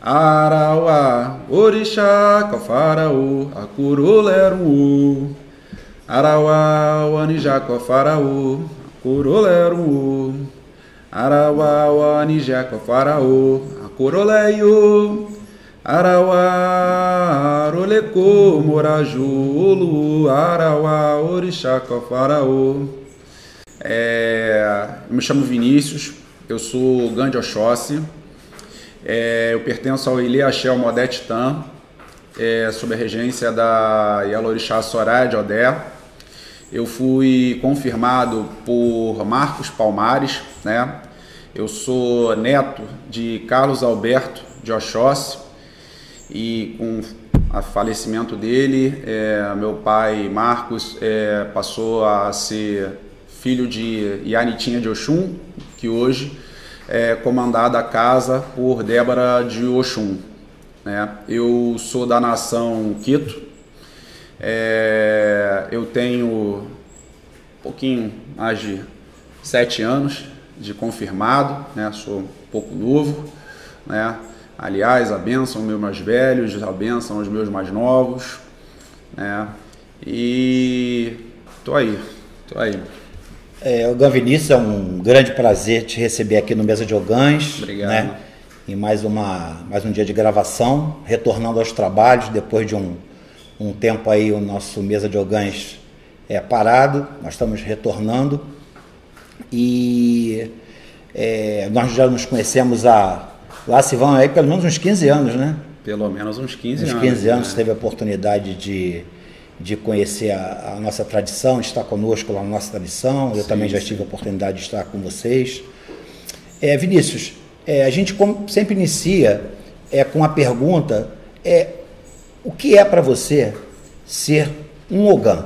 Arauá, orixá, cofaraú, acuruleru. Arauá, anijá, cofaraú, acuruleru. Arauá, anijá, cofaraú, acuruleio. Arauá, aroleco, moraju, Arauá, orixá, cofaraú. Eu me chamo Vinícius, eu sou Ogã de Oxóssi. Eu pertenço ao Ilê Axé Modé Titã, sob a regência da Yalorixá Soraya de Odé. Eu fui confirmado por Marcos Palmares, né? Eu sou neto de Carlos Alberto de Oxóssi e com o falecimento dele, meu pai Marcos passou a ser filho de Yanitinha de Oxum, que hoje comandada a casa por Débora de Oxum, né? Eu sou da nação Quito, eu tenho um pouquinho mais de 7 anos de confirmado, né? Sou um pouco novo, né? Aliás, a bênção aos meus mais velhos, a bênção aos meus mais novos, né? E tô aí. Ogã Vinícius, é um grande prazer te receber aqui no Mesa de Ogãs. Obrigado. Né? Em mais um dia de gravação, retornando aos trabalhos, depois de um tempo aí o nosso Mesa de Ogãs parado, nós estamos retornando e nós já nos conhecemos lá se vão aí pelo menos uns 15 anos, né? Pelo menos uns 15 anos. Uns 15 anos, né? Teve a oportunidade de conhecer a nossa tradição, de estar conosco lá na nossa tradição. Eu também já tive a oportunidade de estar com vocês. Vinícius, a gente sempre inicia com a pergunta, o que é para você ser um Ogã?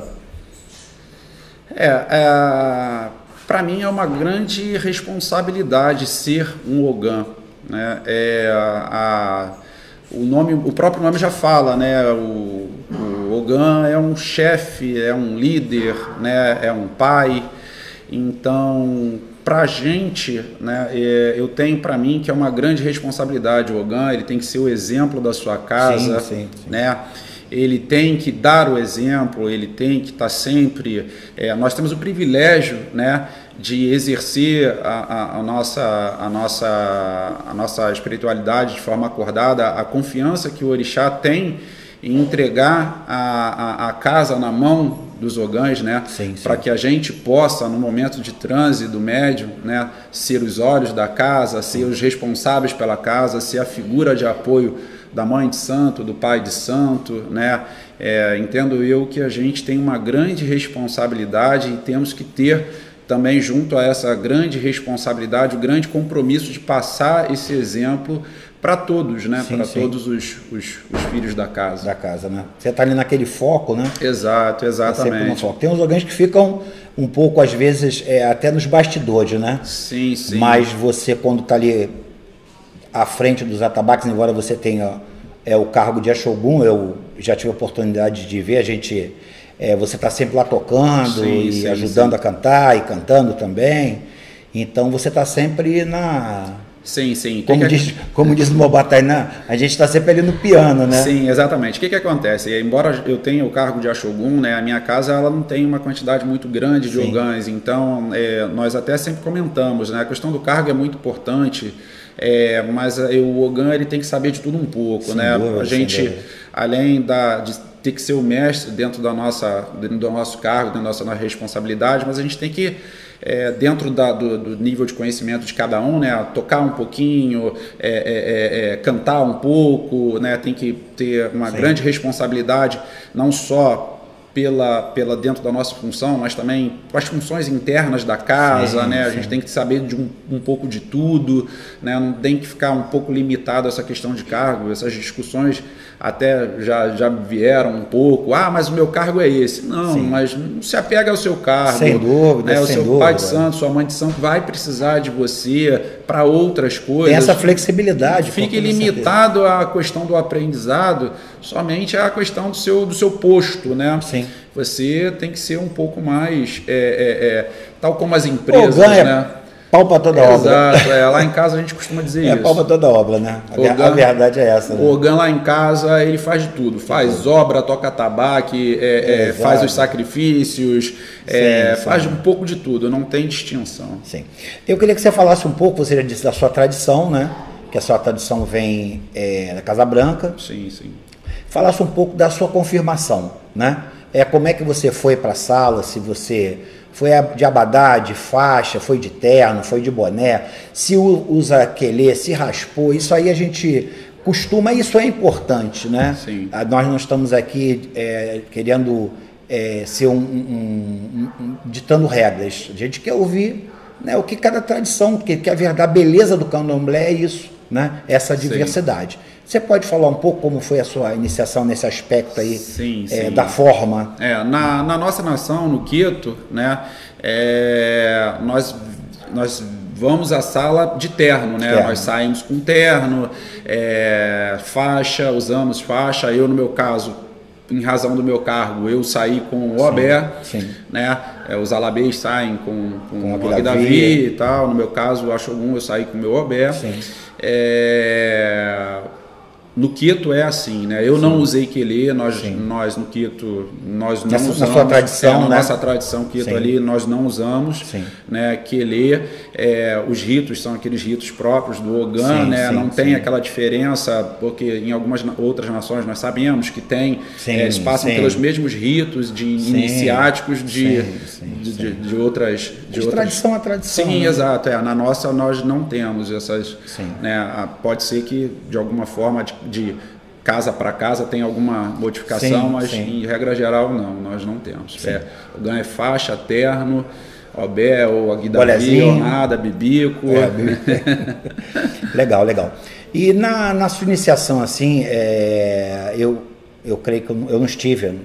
Para mim é uma grande responsabilidade ser um Ogã, né? O próprio nome já fala, né? O Ogã é um chefe, é um líder, né? É um pai. Então, para a gente, né? Eu tenho para mim que é uma grande responsabilidade. O Ogã, ele tem que ser o exemplo da sua casa, sim. né? Ele tem que dar o exemplo, ele tem que estar sempre... nós temos o privilégio, né, de exercer a nossa espiritualidade de forma acordada, a confiança que o Orixá tem em entregar a casa na mão dos Ogãs, né, para que a gente possa, no momento de transe do médium, né, ser os olhos da casa, ser os responsáveis pela casa, ser a figura de apoio da mãe de santo, do pai de santo, né? Entendo eu que a gente tem uma grande responsabilidade e temos que ter também, junto a essa grande responsabilidade, o grande compromisso de passar esse exemplo para todos, né? Para todos os filhos da casa. Da casa, né? Você está ali naquele foco, né? Exato, exatamente. Tem uns Ogãs que ficam um pouco, às vezes, até nos bastidores, né? Sim. Mas você, quando está ali à frente dos atabaques, embora você tenha o cargo de Axogum, eu já tive a oportunidade de ver, você está sempre lá tocando e ajudando a cantar e cantando também, então você está sempre na... Sim. Como diz no Mobatainá, a gente está sempre ali no piano, né? Sim, exatamente. O que acontece? Embora eu tenha o cargo de Axogum, né, a minha casa ela não tem uma quantidade muito grande de Ogãs, então nós até sempre comentamos, né? A questão do cargo é muito importante, mas o Ogã ele tem que saber de tudo um pouco, né? A gente, além de ter que ser o mestre dentro do nosso cargo, dentro da nossa responsabilidade, mas a gente tem que dentro do nível de conhecimento de cada um, né, tocar um pouquinho, cantar um pouco, né, tem que ter uma grande responsabilidade, não só pela dentro da nossa função, mas também com as funções internas da casa, né? A gente tem que saber de um pouco de tudo, né? Não tem que ficar um pouco limitado a essa questão de cargo. Essas discussões até já vieram um pouco. Mas o meu cargo é esse. Não, mas não se apega ao seu cargo. Sem dúvida, né? O sem seu dúvida. pai de santo, sua mãe de santo vai precisar de você para outras coisas. Tem essa flexibilidade. Fique limitado à questão do aprendizado, somente à questão do seu posto, né? Sim. Você tem que ser um pouco mais, tal como as empresas, né? Pau para toda obra. Exato, lá em casa a gente costuma dizer isso. Pau para toda obra, né? A verdade é essa. Né? O Ogan lá em casa, ele faz de tudo. Faz obra, toca tabaque, faz os sacrifícios, faz um pouco de tudo, não tem distinção. Sim. Eu queria que você falasse um pouco, você já disse da sua tradição, né? Que a sua tradição vem da Casa Branca. Sim, sim. Falasse um pouco da sua confirmação, né? Como é que você foi para a sala, se você foi de abadá, de faixa, foi de terno, foi de boné, se usa quelê, se raspou, isso aí a gente costuma, isso é importante, né? Sim. Nós não estamos aqui querendo ser ditando regras, a gente quer ouvir, né, o que cada tradição, que a verdade, a beleza do candomblé é isso, né? Essa diversidade. Sim. Você pode falar um pouco como foi a sua iniciação nesse aspecto aí, sim. Da forma? Na nossa nação, no Quito, né, nós vamos à sala de terno, né? Nós saímos com terno, faixa, usamos faixa. Eu, no meu caso, em razão do meu cargo, eu saí com o obé, né? Os alabês saem com o Agdavi e tal. No meu caso, o Axogum, eu saí com o meu obé. No Quito é assim, né? Eu não usei quelê, nós no Quito, nós não usamos. Na sua tradição, na nossa tradição Quito ali, nós não usamos, né? Quelê, os ritos são aqueles ritos próprios do Ogan, né? Não tem aquela diferença, porque em algumas outras nações nós sabemos que tem, eles passam pelos mesmos ritos iniciáticos de outras... De tradição a tradição. Sim, né? Exato. Na nossa nós não temos essas... Né? Pode ser que de alguma forma de casa para casa tem alguma modificação, mas em regra geral não, nós não temos. O Ogan é faixa, terno, obé, ou Agdavi, ornada, bibico. Legal. E na sua iniciação, assim, eu creio que eu não estive,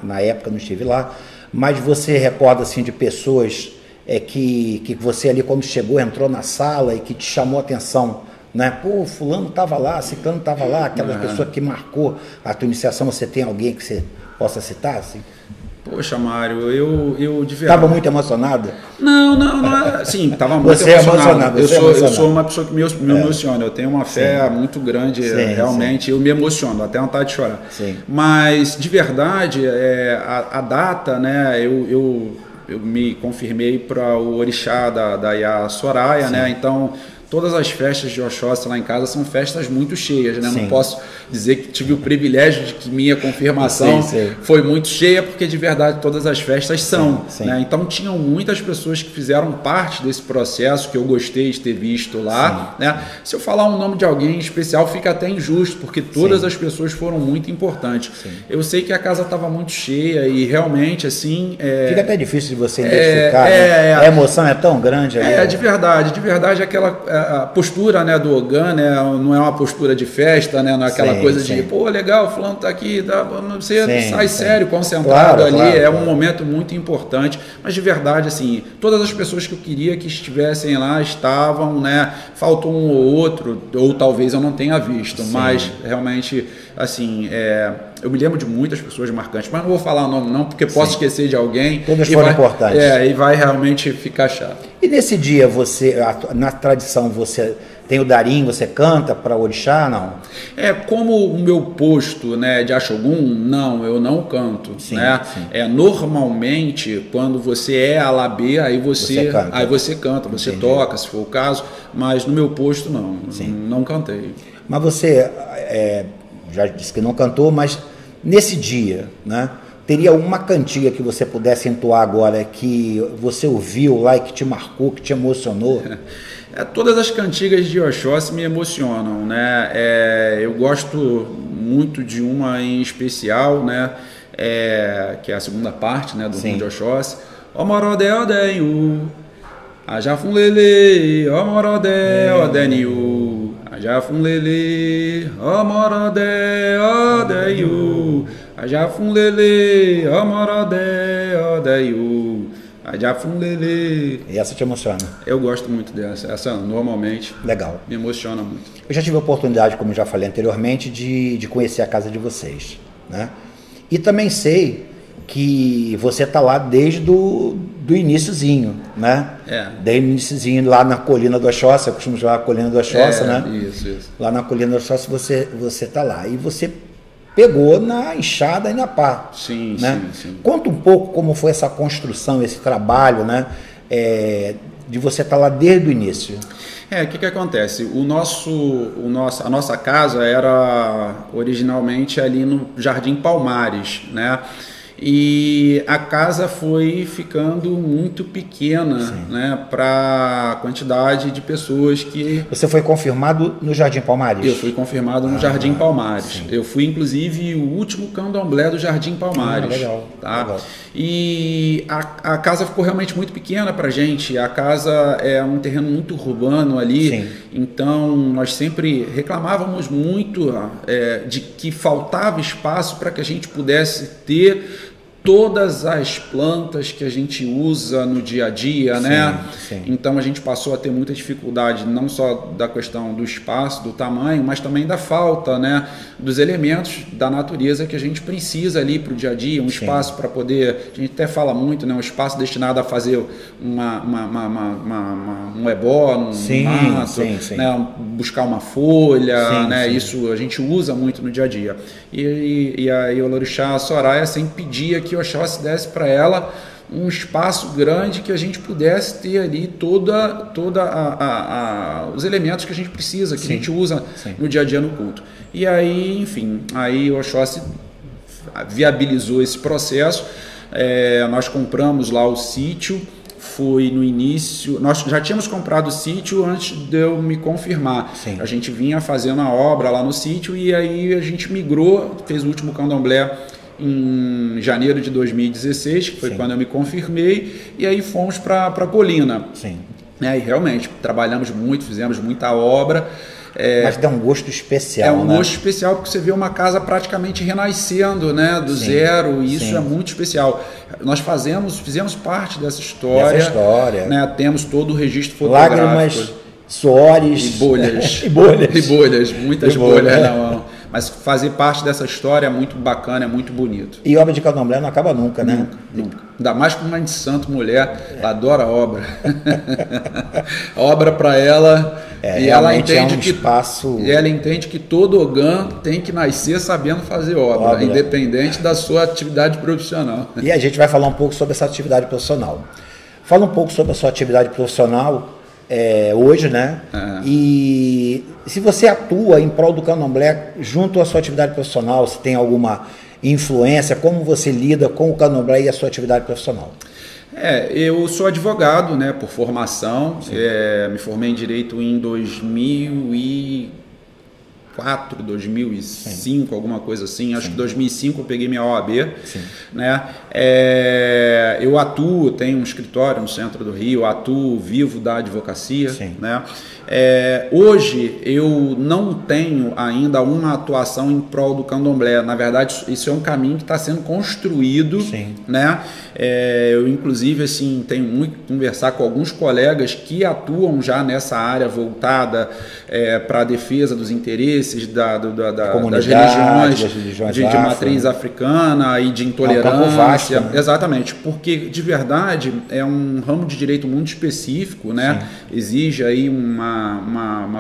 na época não estive lá, mas você recorda assim de pessoas que você ali quando chegou, entrou na sala e que te chamou a atenção, né? Pô, fulano estava lá, ciclano estava lá, aquela pessoa que marcou a tua iniciação. Você tem alguém que você possa citar? Assim? Poxa, Mário, eu de verdade... Estava muito emocionado? Não, sim, estava muito emocionado. Eu sou uma pessoa que me emociona, eu tenho uma fé muito grande, realmente, eu me emociono, até vontade de chorar. Mas, de verdade, a data, né, eu me confirmei para o orixá da Iá Soraya, né, então... Todas as festas de Oxóssi lá em casa são festas muito cheias, né? Não posso dizer que tive o privilégio de que minha confirmação foi muito cheia, porque de verdade todas as festas são. Né? Então tinham muitas pessoas que fizeram parte desse processo, que eu gostei de ter visto lá. Né? Se eu falar o nome de alguém em especial, fica até injusto, porque todas as pessoas foram muito importantes. Eu sei que a casa estava muito cheia e realmente assim... Fica até difícil de você identificar, né? A emoção é tão grande. De verdade aquela... A postura, né, do Ogan, né, não é uma postura de festa, né, não é aquela coisa de, pô, legal, fulano tá aqui, você sai sério, concentrado ali, um momento muito importante, mas de verdade, assim, todas as pessoas que eu queria que estivessem lá estavam, né, faltou um ou outro, ou talvez eu não tenha visto, mas realmente, assim, eu me lembro de muitas pessoas marcantes, mas não vou falar o nome não, porque posso esquecer de alguém. Todas foram importantes. E vai realmente ficar chato. E nesse dia, na tradição, você tem o darim, você canta para o orixá, não? Como o meu posto, né, de Axogum, não, eu não canto. Né? Normalmente, quando você é alabê, aí você canta, você toca, se for o caso, mas no meu posto, não cantei. Mas você já disse que não cantou, mas nesse dia, né? Teria uma cantiga que você pudesse entoar agora, que você ouviu lá e que te marcou, que te emocionou? Todas as cantigas de Oxóssi me emocionam, né? Eu gosto muito de uma em especial, né? que é a segunda parte, né, do Rum de Oxóssi. Ó Morodé, Odéiu, Ajafum Lele, ó Morodé, Odéiu, Ajafum Lele, ó Morodé, Odéiu, Ajafum Lele, ó Morodé, Odéiu, Ajafum Lele. E essa te emociona? Eu gosto muito dessa. Essa normalmente legal, me emociona muito. Eu já tive a oportunidade, como já falei anteriormente, de conhecer a casa de vocês, né? E também sei que você está lá desde do iniciozinho, né? Desde o iniciozinho, lá na Colina do Oxóssi, eu costumo chamar a Colina do Oxóssi, né? Isso. Lá na Colina do Oxóssi você está lá. E você pegou na enxada e na pá. Sim. Conta um pouco como foi essa construção, esse trabalho, né? De você estar lá desde o início. O que acontece? A nossa casa era originalmente ali no Jardim Palmares, né? E a casa foi ficando muito pequena, né, para a quantidade de pessoas que... Você foi confirmado no Jardim Palmares? Eu fui confirmado no Jardim Palmares. Sim. Eu fui, inclusive, o último candomblé do Jardim Palmares. Legal. E a casa ficou realmente muito pequena para a gente. A casa é um terreno muito urbano ali. Sim. Então, nós sempre reclamávamos muito de que faltava espaço para que a gente pudesse ter todas as plantas que a gente usa no dia a dia, né? Sim. Então a gente passou a ter muita dificuldade, não só da questão do espaço, do tamanho, mas também da falta, né, dos elementos da natureza que a gente precisa ali para o dia a dia, um espaço para poder, a gente até fala muito, né, um espaço destinado a fazer um ebó, um mato, né, buscar uma folha, né? Isso a gente usa muito no dia a dia. E a Iolorixá Soraya sempre pedia que o Oxóssi desse para ela um espaço grande que a gente pudesse ter ali os elementos que a gente precisa, que a gente usa no dia a dia no culto. E aí, enfim, aí o Oxóssi viabilizou esse processo. Nós compramos lá o sítio. Foi no início, nós já tínhamos comprado o sítio antes de eu me confirmar. Sim. A gente vinha fazendo a obra lá no sítio e aí a gente migrou, fez o último candomblé em janeiro de 2016, que foi quando eu me confirmei, e aí fomos para a Colina. Sim. E realmente, trabalhamos muito, fizemos muita obra. Mas dá um gosto especial, né? Gosto especial porque você vê uma casa praticamente renascendo, né, do zero, e isso é muito especial. Nós fizemos parte dessa história. Né? Temos todo o registro fotográfico. Lágrimas, suores e bolhas. e bolhas. Muitas bolhas na mão. Mas fazer parte dessa história é muito bacana, é muito bonito. E obra de candomblé não acaba nunca, né? Nunca. Ainda mais com uma mãe de santo mulher, ela adora a obra. A obra para ela... e ela entende ela entende que todo ogã tem que nascer sabendo fazer obra, independente da sua atividade profissional. E a gente vai falar um pouco sobre essa atividade profissional. Fala um pouco sobre a sua atividade profissional hoje, né? E se você atua em prol do candomblé junto à sua atividade profissional, se tem alguma influência, como você lida com o candomblé e a sua atividade profissional? Eu sou advogado, né, por formação, me formei em Direito em 2004, 2005, alguma coisa assim, acho que 2005 eu peguei minha OAB, né, eu atuo, tenho um escritório no centro do Rio, vivo da advocacia, né. Hoje eu não tenho ainda uma atuação em prol do candomblé. Na verdade, isso é um caminho que está sendo construído, né? Eu inclusive assim tenho muito que conversar com alguns colegas que atuam já nessa área voltada para a defesa dos interesses das religiões de matriz africana e de intolerância. Vasto, né? Exatamente, porque de verdade é um ramo de direito muito específico, né? Exige aí uma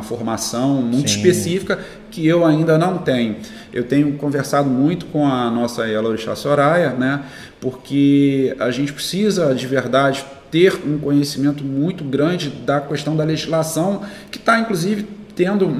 formação muito específica que eu ainda não tenho. Eu tenho conversado muito com a nossa Iolorixá Soraya, né? Porque a gente precisa de verdade ter um conhecimento muito grande da questão da legislação que está inclusive tendo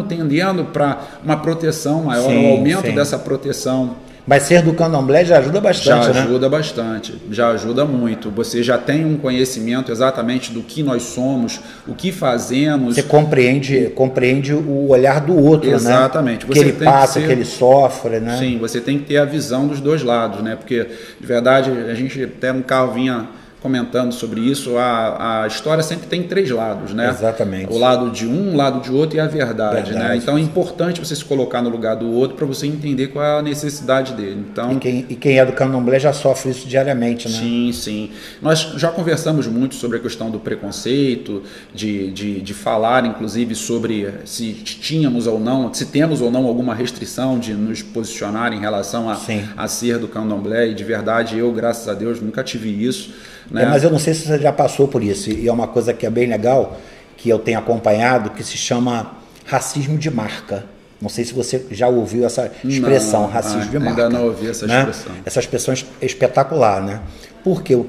tendendo para uma proteção maior, um aumento dessa proteção Mas ser do candomblé já ajuda bastante, né? Já ajuda bastante, já ajuda muito. Você já tem um conhecimento exatamente do que nós somos, o que fazemos. Você compreende o olhar do outro, exatamente. né? Que ele passa, que ele sofre, né? Sim, você tem que ter a visão dos dois lados, né? Porque, de verdade, a gente até no carro vinha comentando sobre isso, a história sempre tem 3 lados, né? Exatamente. O lado de um, o lado de outro e a verdade. Né? Então é importante você se colocar no lugar do outro para você entender qual é a necessidade dele. Então, e quem é do candomblé já sofre isso diariamente, né? Sim, sim. Nós já conversamos muito sobre a questão do preconceito, de falar, inclusive, sobre se tínhamos ou não, se temos ou não alguma restrição de nos posicionar em relação a ser do candomblé, e de verdade eu, graças a Deus, nunca tive isso. Né? Mas eu não sei se você já passou por isso, e é uma coisa que é bem legal, que eu tenho acompanhado, que se chama racismo de marca. Não sei se você já ouviu essa expressão, racismo de marca. Ainda não ouvi essa expressão. Essa expressão é espetacular, né? Porque o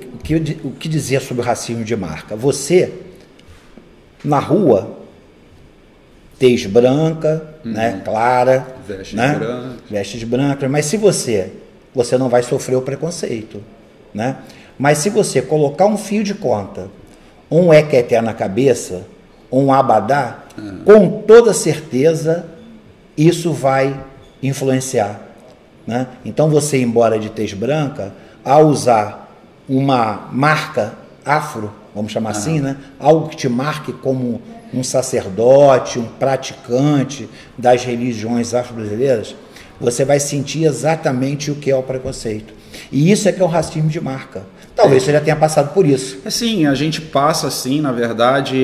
que dizer sobre o racismo de marca? Você, na rua, tez branca, né, clara, vestes brancas, mas se você não vai sofrer o preconceito, né? Mas se você colocar um fio de conta, um equeté na cabeça, um abadá, com toda certeza isso vai influenciar, né? Então você, embora de tez branca, ao usar uma marca afro, vamos chamar assim, né? Algo que te marque como um sacerdote, um praticante das religiões afro-brasileiras, você vai sentir exatamente o que é o preconceito. E isso é que é o racismo de marca. Talvez você já tenha passado por isso. Sim, a gente passa assim, na verdade,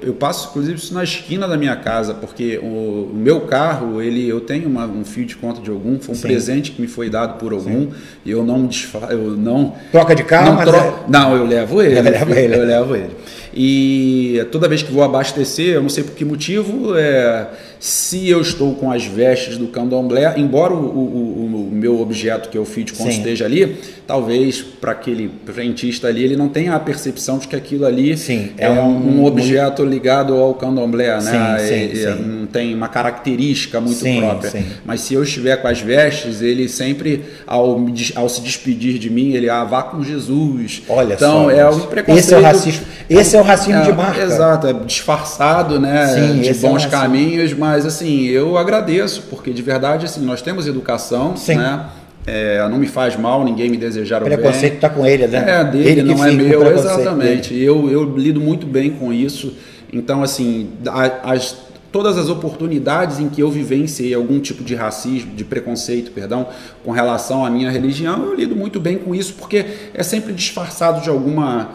eu passo inclusive isso na esquina da minha casa, porque o meu carro, eu tenho um fio de conta de Ogum, foi um presente que me foi dado por Ogum, e eu não... Troca de carro? Não, eu levo ele. Eu levo ele. E toda vez que vou abastecer, eu não sei por que motivo, se eu estou com as vestes do candomblé, embora o meu objeto, que é o fio de conta, esteja ali, talvez para aquele frentista ali, ele não tenha a percepção de que aquilo ali é um objeto ligado ao candomblé, né? Não tem uma característica muito própria. Mas se eu estiver com as vestes, ele sempre, ao se despedir de mim, ele vá com Jesus. Olha então, só. É um preconceito. Esse é o racismo de marca. Exato, é disfarçado, né, de bons caminhos, mas assim, eu agradeço, porque de verdade, assim, nós temos educação, né? Não me faz mal ninguém me desejar o bem. O preconceito está com ele, né? Dele, não é meu, exatamente. Eu lido muito bem com isso. Então, assim, todas as oportunidades em que eu vivenciei algum tipo de racismo, de preconceito, perdão, com relação à minha religião, eu lido muito bem com isso, porque é sempre disfarçado de alguma...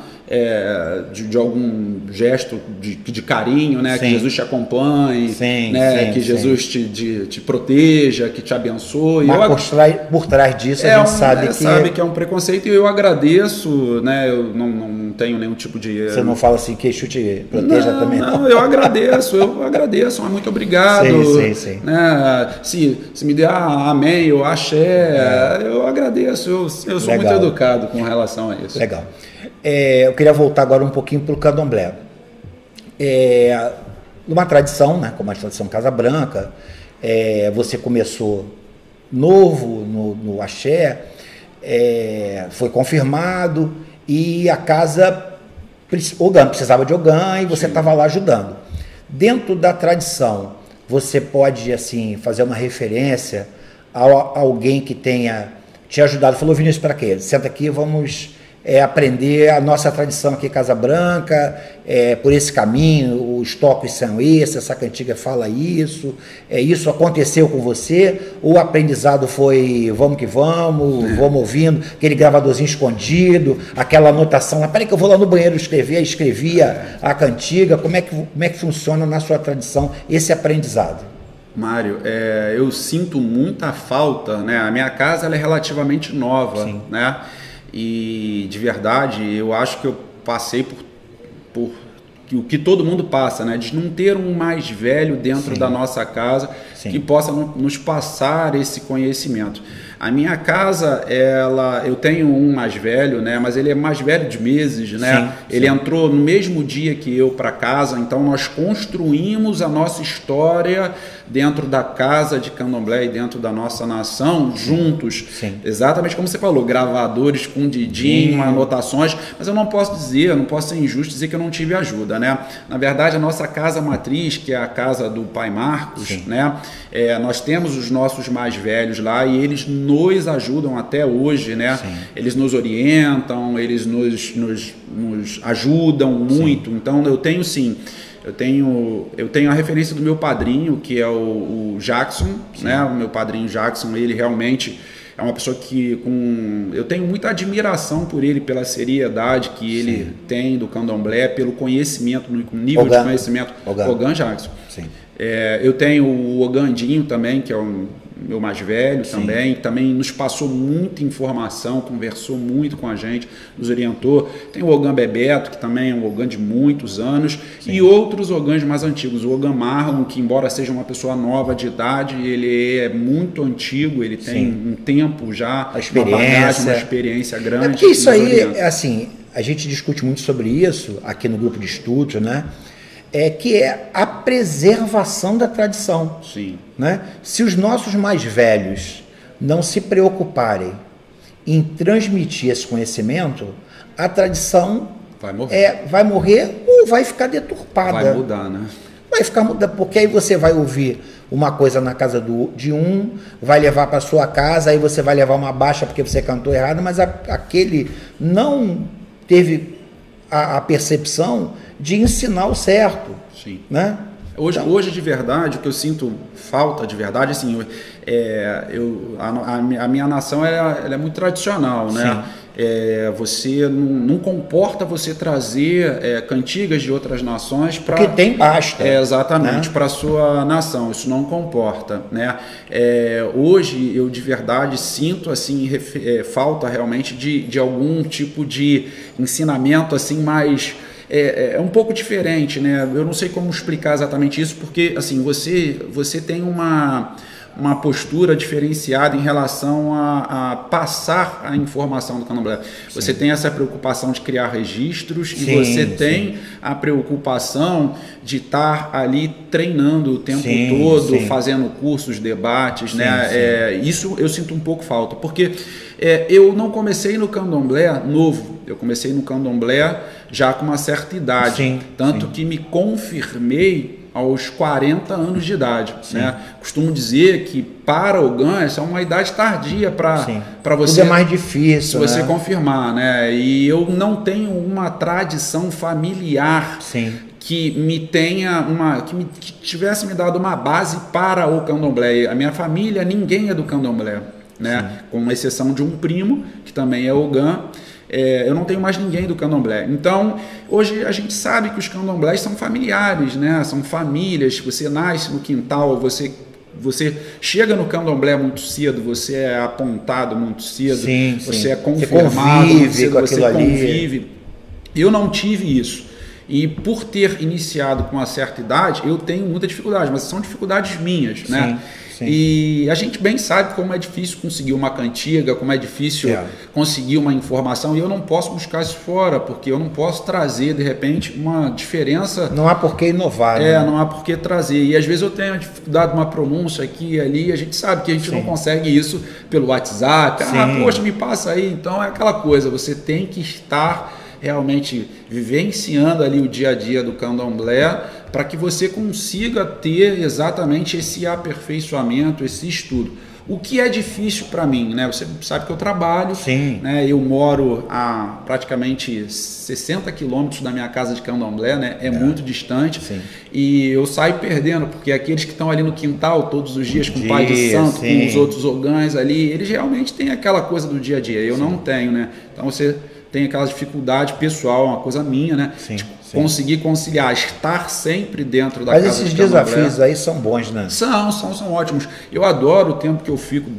de algum gesto de carinho, né? Que Jesus te acompanhe, né? Que Jesus te proteja, que te abençoe. Mas por trás disso a gente sabe que é um preconceito, e eu agradeço, né? Eu não tenho nenhum tipo de... Você não fala assim, que Exu te proteja também? Não, eu agradeço, mas muito obrigado. Né? Se me der amém ou axé, eu agradeço, eu sou muito educado com relação a isso. Legal. Eu queria voltar agora um pouquinho para o candomblé. Numa tradição, né, como a tradição Casa Branca, você começou novo no axé, foi confirmado, e a casa precisava de Ogã, e você estava lá ajudando. Dentro da tradição, você pode assim fazer uma referência a alguém que tenha te ajudado, falou: Vinícius, para quê? Senta aqui, vamos... aprender a nossa tradição aqui, Casa Branca, por esse caminho, os toques são esses, essa cantiga fala isso, isso aconteceu com você, ou o aprendizado foi vamos que vamos, vamos ouvindo, aquele gravadorzinho escondido, aquela anotação, peraí que eu vou lá no banheiro escrevia a cantiga, como é que funciona na sua tradição esse aprendizado? Mário, eu sinto muita falta, né? A minha casa ela é relativamente nova, né? E de verdade eu acho que eu passei por o que todo mundo passa, né? De não ter um mais velho dentro da nossa casa que possa nos passar esse conhecimento. A minha casa, eu tenho um mais velho, né? Mas ele é mais velho de meses, né? Ele entrou no mesmo dia que eu para casa, então nós construímos a nossa história dentro da casa de Candomblé e dentro da nossa nação, juntos. Exatamente como você falou, gravadores escondidinho, anotações, mas eu não posso ser injusto dizer que eu não tive ajuda, né? Na verdade, a nossa casa matriz, que é a casa do pai Marcos, né? Nós temos os nossos mais velhos lá e eles nos ajudam até hoje, né? Eles nos orientam, eles nos ajudam muito. Então eu tenho eu tenho a referência do meu padrinho, que é o Jackson, né? O meu padrinho Jackson, ele realmente é uma pessoa que eu tenho muita admiração por ele, pela seriedade que ele tem do candomblé, pelo conhecimento, no nível de conhecimento. Ogan Jackson. Eu tenho o Ogandinho também, que é o meu mais velho também nos passou muita informação, conversou muito com a gente, nos orientou. Tem o Ogan Bebeto, que também é um Ogan de muitos anos, e outros Ogãs mais antigos. O Ogan Marlon, que embora seja uma pessoa nova de idade, ele é muito antigo, ele tem um tempo já, uma experiência grande. Porque isso aí, assim, a gente discute muito sobre isso aqui no grupo de estudos, né? Que é a preservação da tradição. Né? Se os nossos mais velhos não se preocuparem em transmitir esse conhecimento, a tradição vai morrer ou vai ficar deturpada. Vai mudar, né? Vai ficar mudando, porque aí você vai ouvir uma coisa na casa de um, vai levar para sua casa, aí você vai levar uma baixa porque você cantou errado, mas aquele não teve a percepção de ensinar o certo. Né? Hoje, de verdade, o que eu sinto falta de verdade, assim, a minha nação ela é muito tradicional, né? Você não comporta você trazer cantigas de outras nações para... Porque tem basta. Exatamente, né? Para a sua nação, isso não comporta, né? Hoje, eu de verdade sinto assim, falta realmente de algum tipo de ensinamento assim, mais... É um pouco diferente, né? Eu não sei como explicar exatamente isso, porque assim, você tem uma postura diferenciada em relação a passar a informação do candomblé. Você tem essa preocupação de criar registros e você tem a preocupação de estar ali treinando o tempo todo, fazendo cursos, debates, né? Isso eu sinto um pouco falta, porque eu não comecei no candomblé novo, eu comecei no candomblé já com uma certa idade, tanto que me confirmei aos 40 anos de idade, né? Costumo dizer que para o Ogan essa é uma idade tardia para você. Tudo é mais difícil, você confirmar, né? E eu não tenho uma tradição familiar que me tenha que tivesse me dado uma base para o candomblé. A minha família, ninguém é do candomblé, né? Com exceção de um primo que também é Ogan. Eu não tenho mais ninguém do candomblé. Então, hoje a gente sabe que os candomblés são familiares, né? São famílias. Você nasce no quintal, você chega no candomblé muito cedo, você é apontado muito cedo, você é confirmado, você convive. Eu não tive isso. E por ter iniciado com uma certa idade, eu tenho muita dificuldade, mas são dificuldades minhas, né? E a gente bem sabe como é difícil conseguir uma cantiga, como é difícil conseguir uma informação, e eu não posso buscar isso fora, porque eu não posso trazer, de repente, uma diferença... Não há por que inovar. Né? Não há por que trazer. E às vezes eu tenho dificuldade de uma pronúncia aqui e ali, a gente sabe que a gente não consegue isso pelo WhatsApp. Poxa, me passa aí. Então é aquela coisa, você tem que estar realmente vivenciando ali o dia a dia do candomblé para que você consiga ter exatamente esse aperfeiçoamento, esse estudo. O que é difícil para mim, né? Você sabe que eu trabalho, né? Eu moro a praticamente 60 quilômetros da minha casa de candomblé, né? É muito distante. E eu saio perdendo, porque aqueles que estão ali no quintal todos os dias com o pai de santo, com os outros ogãs ali, eles realmente têm aquela coisa do dia a dia. Eu não tenho, né? Então você tem aquela dificuldade pessoal, uma coisa minha, né? De conseguir conciliar, estar sempre dentro da casa. Mas esses desafios aí são bons, né? São ótimos. Eu adoro o tempo que eu fico...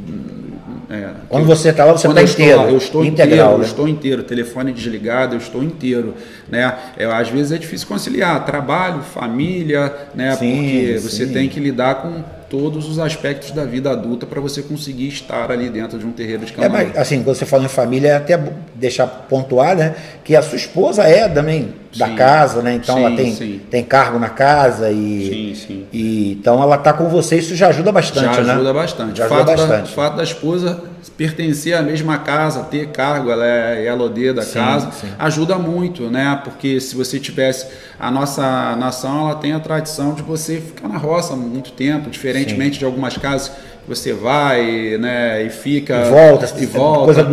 Quando você está lá, você está inteiro. Eu estou integral, inteiro, né? eu estou inteiro, telefone desligado, eu estou inteiro, né? Às vezes é difícil conciliar trabalho, família, né? Porque você tem que lidar com todos os aspectos da vida adulta para você conseguir estar ali dentro de um terreiro de candomblé. Mas, assim, quando você fala em família, é até deixar pontuar, né, que a sua esposa é também da casa, né, então ela tem cargo na casa e então ela está com você, isso já ajuda bastante, já ajuda bastante. Já ajuda bastante. O fato da esposa pertencer à mesma casa, ter cargo, ela é Elodê da casa, ajuda muito, né, porque se você tivesse, a nossa nação, ela tem a tradição de você ficar na roça muito tempo, diferentemente de algumas casas que você vai, né, e fica... E volta. Coisa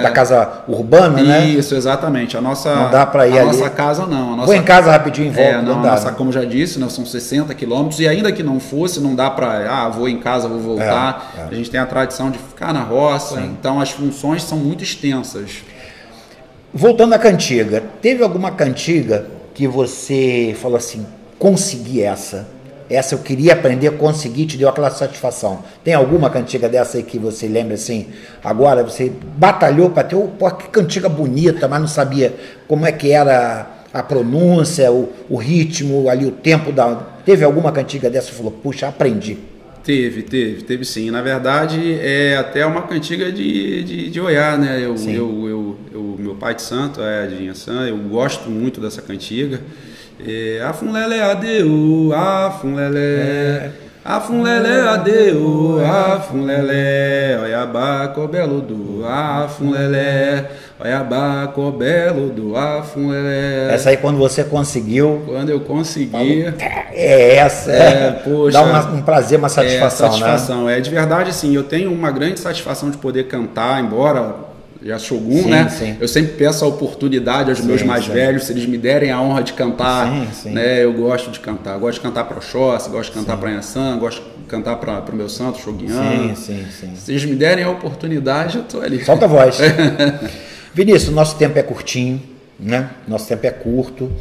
da casa urbana, né? Isso, exatamente. Não dá para ir ali. Nossa casa não. Vou em casa rapidinho e volto. Não dá, nossa, como já disse, né, são 60 quilômetros e ainda que não fosse, não dá para, vou em casa, vou voltar. A gente tem a tradição de ficar na roça, então as funções são muito extensas. Voltando à cantiga, teve alguma cantiga que você falou assim, consegui essa eu queria aprender, consegui, te deu aquela satisfação? Tem alguma cantiga dessa aí que você lembra assim, agora você batalhou para ter, pô, que cantiga bonita, mas não sabia como é que era a pronúncia, o ritmo, ali o tempo Teve alguma cantiga dessa que você falou, puxa, aprendi? Teve sim. Na verdade, é até uma cantiga de Oiá, né? Meu pai de santo é de Inhaçã, eu gosto muito dessa cantiga. Afun-lelé adeu, afun-lelé, afun-lelé adeu, afun-lelé, Oiabá cobeludo, afun-lelé, Oiabá cobeludo, afun-lelé. Essa aí quando você conseguiu? Quando eu consegui. Poxa, dá um prazer, uma satisfação, satisfação, né? De verdade, assim, eu tenho uma grande satisfação de poder cantar, embora... já Shogun, né? Sim. Eu sempre peço a oportunidade aos meus mais velhos, se eles me derem a honra de cantar, né? Eu gosto de cantar. Eu gosto de cantar para Oxóssi, gosto de cantar para Inhaçã, gosto de cantar para o meu santo, Shoguian. Se eles me derem a oportunidade, eu estou ali. Solta a voz. Vinícius, nosso tempo é curtinho, né? Nosso tempo é curto,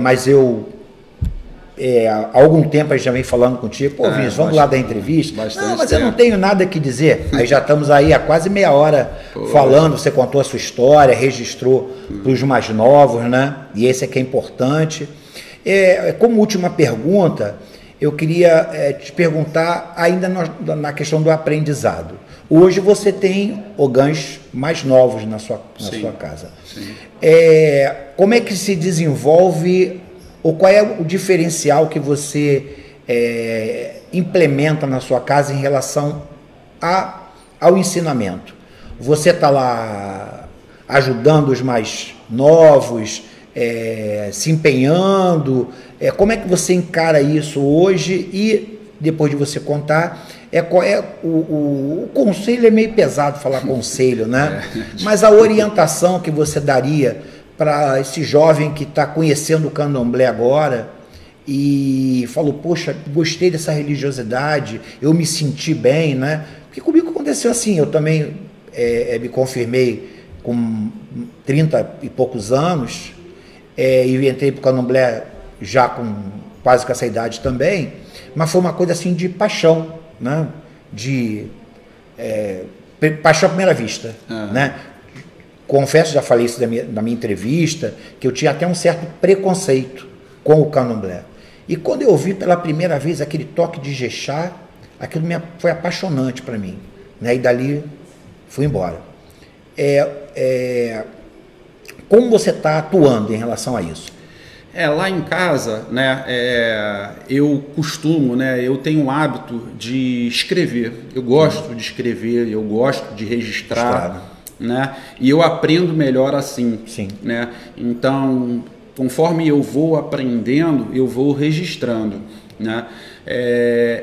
mas há algum tempo a gente já vem falando contigo, pô, Vinícius, vamos lá dar entrevista? Não, mas eu não tenho nada que dizer. Aí já estamos aí há quase meia hora falando, você contou a sua história, registrou para os mais novos, né? E esse é que é importante. Como última pergunta, eu queria te perguntar ainda na questão do aprendizado. Hoje você tem ogãs mais novos na sua casa. Como é que se desenvolve, ou qual é o diferencial que você implementa na sua casa em relação ao ensinamento? Você está lá ajudando os mais novos, se empenhando? Como é que você encara isso hoje? E depois de você contar, o conselho é meio pesado falar conselho, né? Mas a orientação que você daria para esse jovem que está conhecendo o candomblé agora e falou, poxa, gostei dessa religiosidade, eu me senti bem, né? Porque comigo aconteceu assim, eu também me confirmei com 30 e poucos anos e entrei para o candomblé já com quase com essa idade também, mas foi uma coisa assim de paixão, né? De paixão à primeira vista, né? Confesso, já falei isso da minha entrevista, que eu tinha até um certo preconceito com o candomblé. E quando eu ouvi pela primeira vez aquele toque de Jexá, aquilo foi apaixonante para mim, né? E dali fui embora. Como você está atuando em relação a isso? Lá em casa, né, eu costumo, né, eu tenho o hábito de escrever. Eu gosto de escrever, eu gosto de registrar, né, e eu aprendo melhor assim. Né? Então, conforme eu vou aprendendo, eu vou registrando. Né?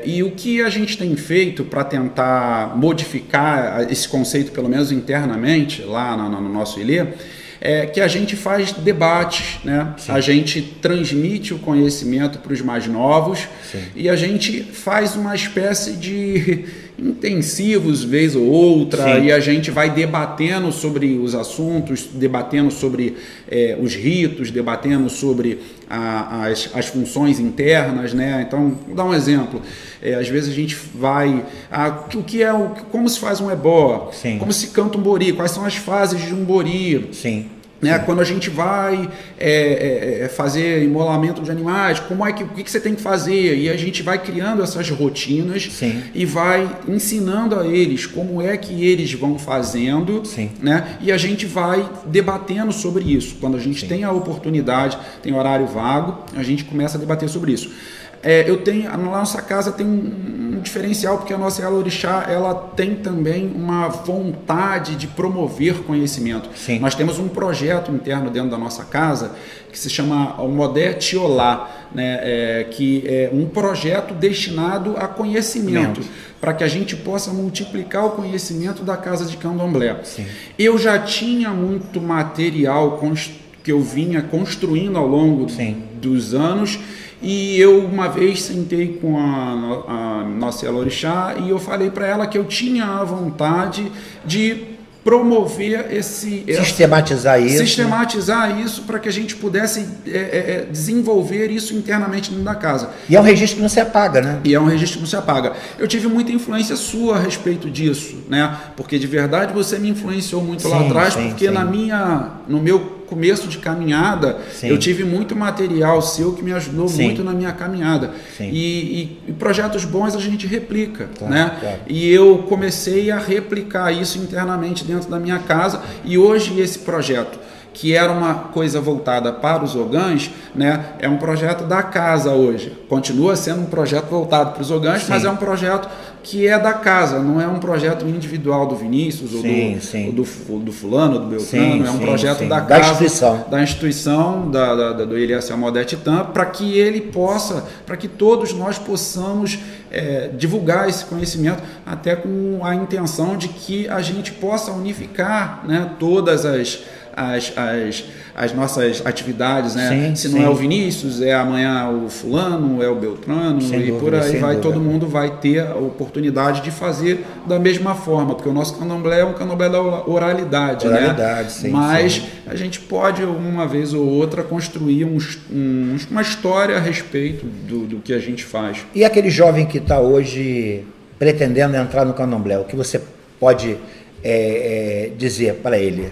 E o que a gente tem feito para tentar modificar esse conceito, pelo menos internamente, lá no nosso Ilê, que a gente faz debates, né? A gente transmite o conhecimento para os mais novos e a gente faz uma espécie de intensivos, vez ou outra, e a gente vai debatendo sobre os assuntos, debatendo sobre os ritos, debatendo sobre as funções internas, né? Então, vou dar um exemplo. Às vezes a gente vai... como se faz um ebó? Como se canta um bori? Quais são as fases de um bori? Né? Quando a gente vai fazer imolamento de animais, o que você tem que fazer? E a gente vai criando essas rotinas. Sim. E vai ensinando a eles como é que eles vão fazendo. Sim. Né? E a gente vai debatendo sobre isso. Quando a gente Sim. tem a oportunidade, tem horário vago, a gente começa a debater sobre isso. Na nossa casa tem um diferencial, porque a nossa Yalorixá, ela tem também uma vontade de promover conhecimento. Sim. Nós temos um projeto interno dentro da nossa casa que se chama o Modé Tiolá, né? Que é um projeto destinado a conhecimento, para que a gente possa multiplicar o conhecimento da casa de candomblé. Sim. Eu já tinha muito material que eu vinha construindo ao longo dos anos. E eu uma vez sentei com a nossa Yalorixá e eu falei para ela que eu tinha a vontade de promover sistematizar isso para que a gente pudesse desenvolver isso internamente dentro da casa. E é um registro que não se apaga, né? E é um registro que não se apaga. Eu tive muita influência sua a respeito disso, né? Porque de verdade você me influenciou muito lá atrás, porque no meu começo de caminhada, eu tive muito material seu que me ajudou muito na minha caminhada. E projetos bons a gente replica, né? Claro. E eu comecei a replicar isso internamente dentro da minha casa, e hoje esse projeto, que era uma coisa voltada para os ogãs, né, é um projeto da casa hoje. Continua sendo um projeto voltado para os ogãs, mas é um projeto que é da casa, não é um projeto individual do Vinícius ou do fulano, do Beltrano, é um projeto da casa, da instituição, do Eliassel Modé Titã, para que ele possa, para que todos nós possamos divulgar esse conhecimento, até com a intenção de que a gente possa unificar, né, todas as nossas atividades, né? Se não é o Vinícius, é amanhã o fulano, é o Beltrano, e por aí vai, todo mundo vai ter a oportunidade de fazer da mesma forma, porque o nosso candomblé é um candomblé da oralidade, né? Mas a gente pode, uma vez ou outra, construir uma história a respeito do que a gente faz. E aquele jovem que está hoje pretendendo entrar no candomblé, o que você pode dizer para ele?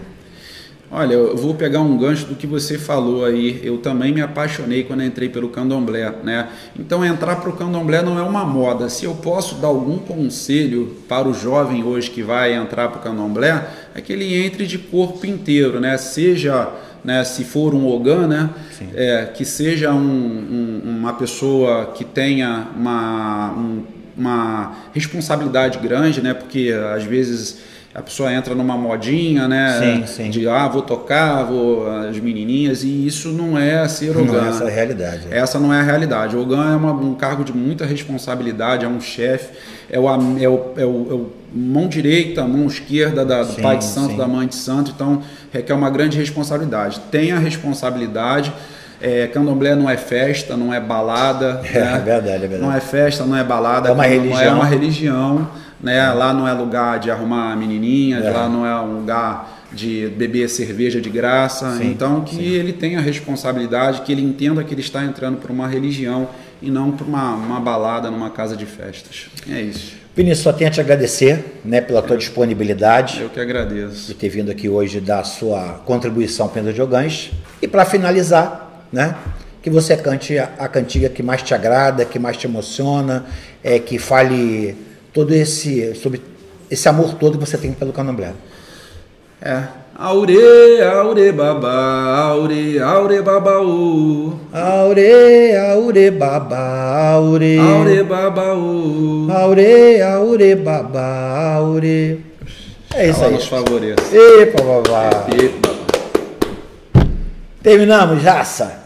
Olha, eu vou pegar um gancho do que você falou aí. Eu também me apaixonei quando entrei pelo candomblé, né? Então, entrar para o candomblé não é uma moda. Se eu posso dar algum conselho para o jovem hoje que vai entrar para o candomblé, é que ele entre de corpo inteiro, né? Seja, né, se for um ogã, né? Que seja uma pessoa que tenha uma responsabilidade grande, né? Porque às vezes a pessoa entra numa modinha, né? De vou tocar, as menininhas, e isso não é ser ogã. Não é essa a realidade. Essa não é a realidade. O ogã é um cargo de muita responsabilidade, é um chefe, é o mão direita, mão esquerda do pai de santo, da mãe de santo, então requer uma grande responsabilidade. Tenha responsabilidade. Candomblé não é festa, não é balada. Né? Verdade. Não é festa, não é balada. É uma religião. É uma religião. Né? Lá não é lugar de arrumar menininhas, lá não é um lugar de beber cerveja de graça. Então ele tenha a responsabilidade, que ele entenda que ele está entrando para uma religião e não para uma balada numa casa de festas. É isso. Vinícius, só tenho a te agradecer, né, pela tua disponibilidade. Eu que agradeço. De ter vindo aqui hoje dar a sua contribuição para os ogãs. E para finalizar, né, que você cante a cantiga que mais te agrada, que mais te emociona, que fale sobre esse amor todo que você tem pelo candomblé. Aure, aure babá, aure, aure babaú. Aure, aure babá, aure. Aure babaú. Aure, aure babá, aure. É isso aí. Nos favoreça. Epa, babá. Terminamos, raça.